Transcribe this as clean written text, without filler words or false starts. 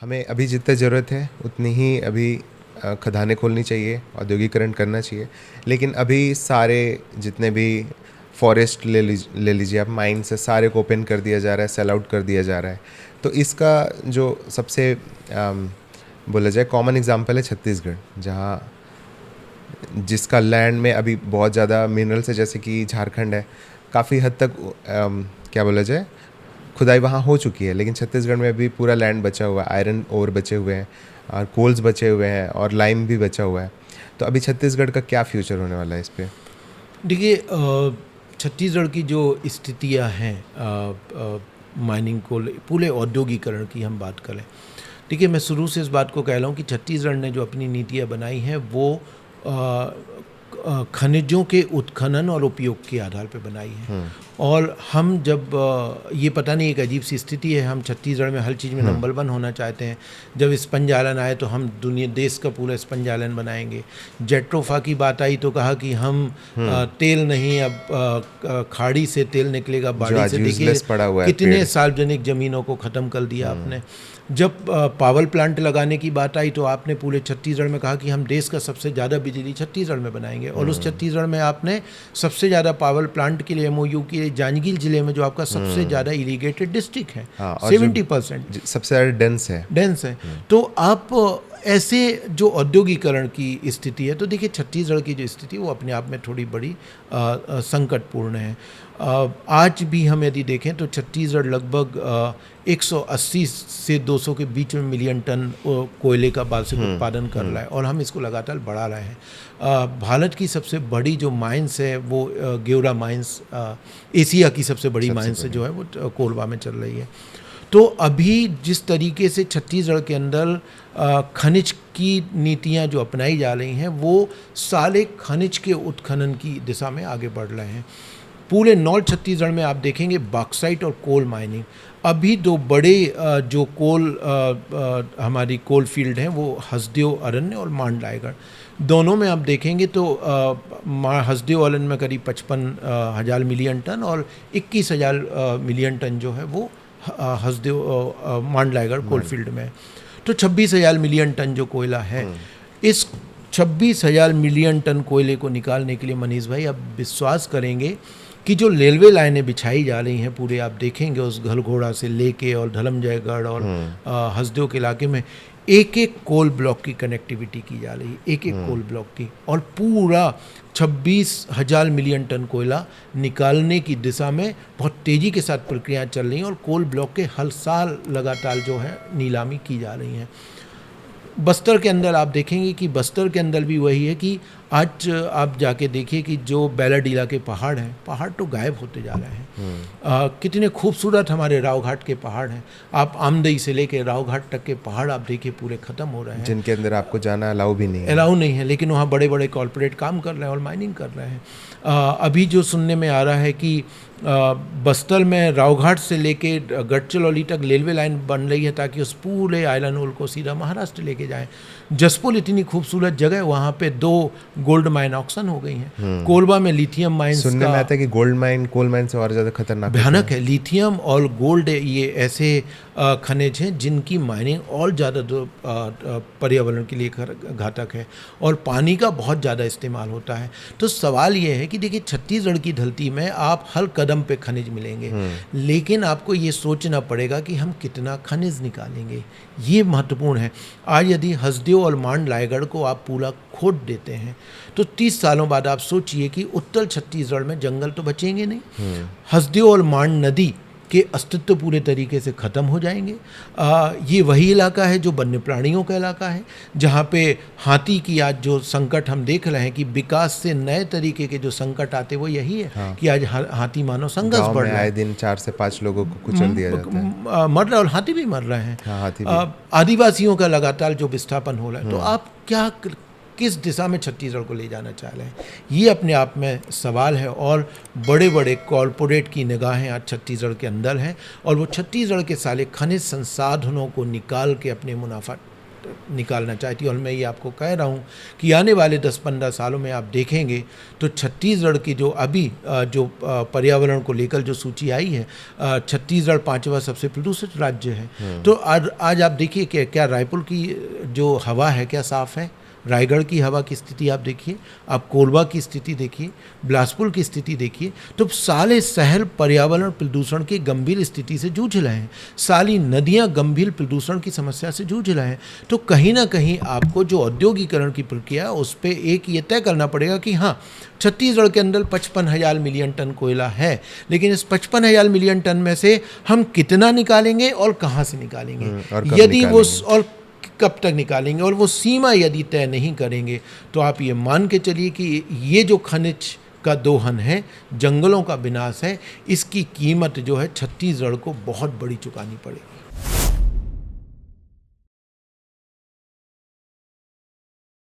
हमें अभी जितनी ज़रूरत है उतनी ही अभी खदानें खोलनी चाहिए, औद्योगिकरण करना चाहिए। लेकिन अभी सारे जितने भी फॉरेस्ट ले लीजिए आप, माइन से सारे को ओपन कर दिया जा रहा है, सेल आउट कर दिया जा रहा है। तो इसका जो सबसे बोला जाए कॉमन एग्जांपल है छत्तीसगढ़, जहाँ जिसका लैंड में अभी बहुत ज़्यादा मिनरल्स है, जैसे कि झारखंड है, काफ़ी हद तक क्या बोला जाए खुदाई वहाँ हो चुकी है, लेकिन छत्तीसगढ़ में अभी पूरा लैंड बचा हुआ है, आयरन ओर बचे हुए हैं और कोल्स बचे हुए हैं और लाइम भी बचा हुआ है। तो अभी छत्तीसगढ़ का क्या फ्यूचर होने वाला है इस पर? देखिए, छत्तीसगढ़ की जो स्थितियां हैं माइनिंग को पूरे औद्योगिकरण की हम बात करें, देखिए मैं शुरू से इस बात को कह रहा हूँ कि छत्तीसगढ़ ने जो अपनी नीतियाँ बनाई हैं वो खनिजों के उत्खनन और उपयोग के आधार पर बनाई है। और हम जब ये पता नहीं, एक अजीब सी स्थिति है, हम छत्तीसगढ़ में हर चीज़ में नंबर 1 होना चाहते हैं। जब स्पंज आयरन आए तो हम दुनिया देश का पूरा स्पंज आयरन बनाएंगे। जेट्रोफा की बात आई तो कहा कि हम तेल नहीं, अब खाड़ी से तेल निकलेगा, बाड़ी से। देखिए कितने सार्वजनिक ज़मीनों को ख़त्म कर दिया आपने। जब पावर प्लांट लगाने की बात आई तो आपने पूरे छत्तीसगढ़ में कहा कि हम देश का सबसे ज़्यादा बिजली छत्तीसगढ़ में बनाएंगे, और उस छत्तीसगढ़ में आपने सबसे ज़्यादा पावर प्लांट के लिए MOU किए जांजगीर जिले में, जो आपका सबसे ज़्यादा इरीगेटेड डिस्ट्रिक्ट है। 70% सबसे ज़्यादा डेंस है। तो आप ऐसे जो औद्योगिकरण की स्थिति है, तो देखिए छत्तीसगढ़ की जो स्थिति वो अपने आप में थोड़ी बड़ी संकटपूर्ण है। आज भी हम यदि देखें तो छत्तीसगढ़ लगभग 180 से 200 के बीच में मिलियन टन कोयले का वार्षिक उत्पादन कर रहा है, और हम इसको लगातार बढ़ा रहे हैं। भारत की सबसे बड़ी जो माइंस है वो गेवरा माइंस, एशिया की सबसे बड़ी माइंस जो है वो कोरबा में चल रही है। तो अभी जिस तरीके से छत्तीसगढ़ के अंदर खनिज की नीतियां जो अपनाई जा रही हैं, वो सारे खनिज के उत्खनन की दिशा में आगे बढ़ रहे हैं। पूरे नॉर्थ छत्तीसगढ़ में आप देखेंगे बॉक्साइट और कोल माइनिंग। अभी 2 बड़े जो हमारी कोल फील्ड हैं वो हसदेव अरण्य और मांड रायगढ़। दोनों में आप देखेंगे तो हसदेव अरण्य में करीब 55,000 मिलियन टन और 21,000 मिलियन टन जो है वो हसदेव मांड रायगढ़ कोल फील्ड में। तो 26,000 मिलियन टन जो कोयला है, इस 26,000 मिलियन टन कोयले को निकालने के लिए मनीष भाई आप विश्वास करेंगे कि जो रेलवे लाइनें बिछाई जा रही हैं पूरे, आप देखेंगे उस घलघोड़ा से लेके और धलमजयगढ़ और हसदेव के इलाके में एक कोल ब्लॉक की कनेक्टिविटी की जा रही है, एक कोल ब्लॉक की, और पूरा 26,000 मिलियन टन कोयला निकालने की दिशा में बहुत तेज़ी के साथ प्रक्रियाएं चल रही हैं, और कोल ब्लॉक के हर साल लगातार जो है नीलामी की जा रही हैं। बस्तर के अंदर आप देखेंगे कि बस्तर के अंदर भी वही है कि आज आप जाके देखिए कि जो बैलाडीला के पहाड़ हैं, पहाड़ तो गायब होते जा रहे हैं। कितने खूबसूरत हमारे रावघाट के पहाड़ हैं। आप आमदई से लेके रावघाट तक के पहाड़ आप देखिए पूरे ख़त्म हो रहे हैं, जिनके अंदर आपको जाना अलाउ नहीं है, लेकिन वहाँ बड़े बड़े कॉरपोरेट काम कर रहे हैं और माइनिंग कर रहे हैं। अभी जो सुनने में आ रहा है कि बस्तर में रावघाट से लेके गढ़चिरौली तक रेलवे लाइन बन रही है ताकि उस पूरे आयरन ओर को सीधा महाराष्ट्र लेके जाएं। जसपुर इतनी खूबसूरत जगह, वहाँ पे 2 गोल्ड माइन ऑक्शन हो गई हैं। कोरबा में लिथियम माइन, सुनने में आता है कि कोल माइन से और ज़्यादा खतरनाक भयानक है। लिथियम और गोल्ड ये ऐसे खनिज हैं जिनकी माइनिंग और ज़्यादा पर्यावरण के लिए घातक है, और पानी का बहुत ज़्यादा इस्तेमाल होता है। तो सवाल ये है कि देखिए छत्तीसगढ़ की धरती में आप हर कदम पे खनिज मिलेंगे, लेकिन आपको ये सोचना पड़ेगा कि हम कितना खनिज निकालेंगे, ये महत्वपूर्ण है। आज यदि हसदेव और मांड रायगढ़ को आप पूरा खोद देते हैं तो 30 सालों बाद आप सोचिए कि उत्तर छत्तीसगढ़ में जंगल तो बचेंगे नहीं। हसदेव और मांड नदी के अस्तित्व पूरे तरीके से ख़त्म हो जाएंगे। ये वही इलाका है जो वन्य प्राणियों का इलाका है, जहाँ पे हाथी की आज जो संकट हम देख रहे हैं कि विकास से नए तरीके के जो संकट आते वो यही है कि आज हाथी मानव संघर्ष बढ़ रहा है। आए दिन 4 से 5 लोगों को कुचल दिया जाता है, मर रहा है, और हाथी भी मर रहे हैं। आदिवासियों का लगातार जो विस्थापन हो रहा है, तो आप किस दिशा में छत्तीसगढ़ को ले जाना चाह रहे हैं, ये अपने आप में सवाल है। और बड़े बड़े कॉरपोरेट की निगाहें आज छत्तीसगढ़ के अंदर हैं, और वो छत्तीसगढ़ के सारे खनिज संसाधनों को निकाल के अपने मुनाफा निकालना चाहती है। और मैं ये आपको कह रहा हूँ कि आने वाले 10-15 सालों में आप देखेंगे तो छत्तीसगढ़ की जो अभी जो पर्यावरण को लेकर जो सूची आई है, छत्तीसगढ़ 5वां सबसे प्रदूषित राज्य है। तो आज आप देखिए कि क्या रायपुर की जो हवा है क्या साफ़ है, रायगढ़ की हवा की स्थिति आप देखिए, आप कोरबा की स्थिति देखिए, बिलासपुर की स्थिति देखिए, तो सारे शहर पर्यावरण प्रदूषण की गंभीर स्थिति से जूझ रहे हैं, सारी नदियां गंभीर प्रदूषण की समस्या से जूझ रहे हैं। तो कहीं ना कहीं आपको जो औद्योगिकरण की प्रक्रिया है उस पर एक ये तय करना पड़ेगा कि हाँ, छत्तीसगढ़ के अंदर 55,000 मिलियन टन कोयला है, लेकिन इस 55,000 मिलियन टन में से हम कितना निकालेंगे और कहाँ से निकालेंगे, और कब यदि वो निकालेंगे? और कब तक निकालेंगे, और वो सीमा यदि तय नहीं करेंगे तो आप ये मान के चलिए कि ये जो खनिज का दोहन है, जंगलों का विनाश है, इसकी कीमत जो है छत्तीसगढ़ को बहुत बड़ी चुकानी पड़ेगी।